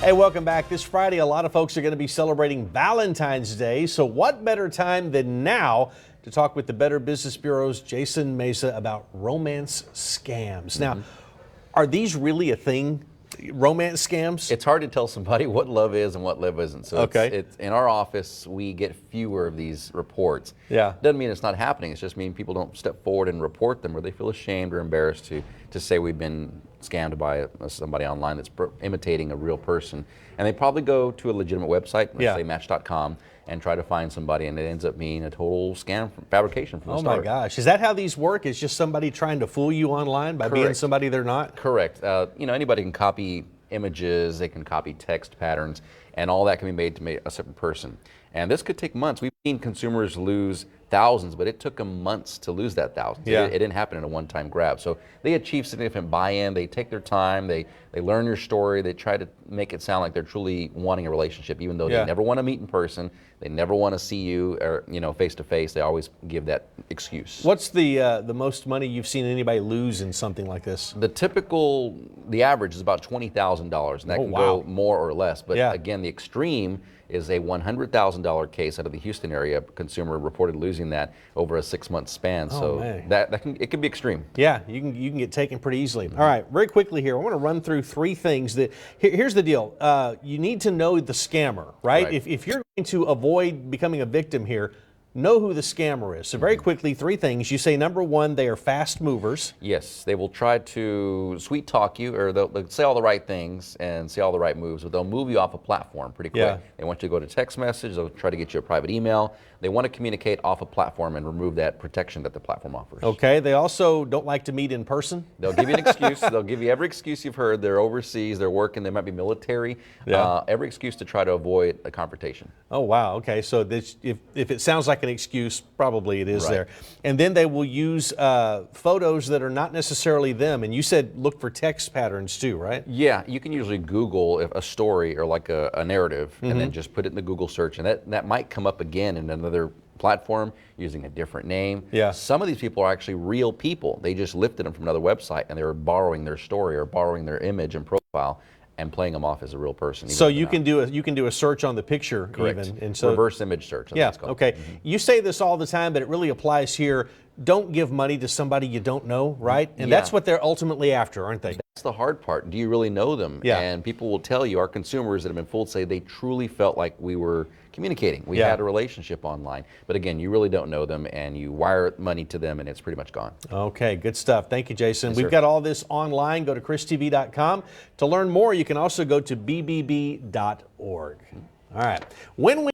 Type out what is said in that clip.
Hey, welcome back. This Friday, a lot of folks are going to be celebrating Valentine's Day. So what better time than now to talk with the Better Business Bureau's Jason Mesa about romance scams. Now, are these really a thing? Romance scams? It's hard to tell somebody what love is and what love isn't. So Okay. it's in our office, we get fewer of these reports. Yeah. Doesn't mean it's not happening. It's just mean people don't step forward and report them, or they feel ashamed or embarrassed to say we've been scammed by somebody online that's imitating a real person. And they probably go to a legitimate website, let's say Match.com, and try to find somebody, and it ends up being a total scam fabrication from the start. Oh my gosh. Is that how these work? Is just somebody trying to fool you online by being somebody they're not? Correct. Anybody can copy images, they can copy text patterns, and all that can be made to make a separate person. And this could take months. We've seen consumers lose thousands, but it took them months to lose that thousands. Yeah. It didn't happen in a one-time grab. So they achieve significant buy-in. They take their time. They learn your story. They try to make it sound like they're truly wanting a relationship, even though they never want to meet in person. They never want to see you, or face to face. They always give that excuse. What's the most money you've seen anybody lose in something like this? The average is about $20,000, and that can go more or less. But again, the extreme is a $100,000 case out of the Houston area. A consumer reported losing that over a 6-month span. So it can be extreme. Yeah, you can get taken pretty easily. All right, very quickly here, I want to run through 3 things that. Here's the deal. You need to know the scammer, right? If you're going to avoid becoming a victim here, know who the scammer is. So very quickly, 3 things. You say, number 1, they are fast movers. Yes, they will try to sweet talk you, or they'll say all the right things and say all the right moves, but they'll move you off a platform pretty quick. Yeah. They want you to go to text message, they'll try to get you a private email. They want to communicate off a platform and remove that protection that the platform offers. Okay, they also don't like to meet in person. They'll give you an excuse. They'll give you every excuse you've heard. They're overseas, they're working, they might be military. Every excuse to try to avoid a confrontation. Oh, wow. Okay, so this, if it sounds like an excuse, probably it is there. And then they will use photos that are not necessarily them. And you said look for text patterns too, right? Yeah, you can usually Google a story or like a narrative, and then just put it in the Google search, and that might come up again in another platform using a different name. Yeah. Some of these people are actually real people. They just lifted them from another website, and they were borrowing their story or borrowing their image and profile and playing them off as a real person. So you can do a search on the picture. Correct. Even, and so reverse image search. That's what it's called. Okay. You say this all the time, but it really applies here. Don't give money to somebody you don't know, right? And that's what they're ultimately after, aren't they? That's the hard part. Do you really know them? Yeah. And people will tell you, our consumers that have been fooled say they truly felt like we were communicating. We had a relationship online. But again, you really don't know them, and you wire money to them, and it's pretty much gone. Okay, good stuff. Thank you, Jason. Yes, We've got all this online. Go to christv.com. To learn more, you can also go to bbb.org. All right. When we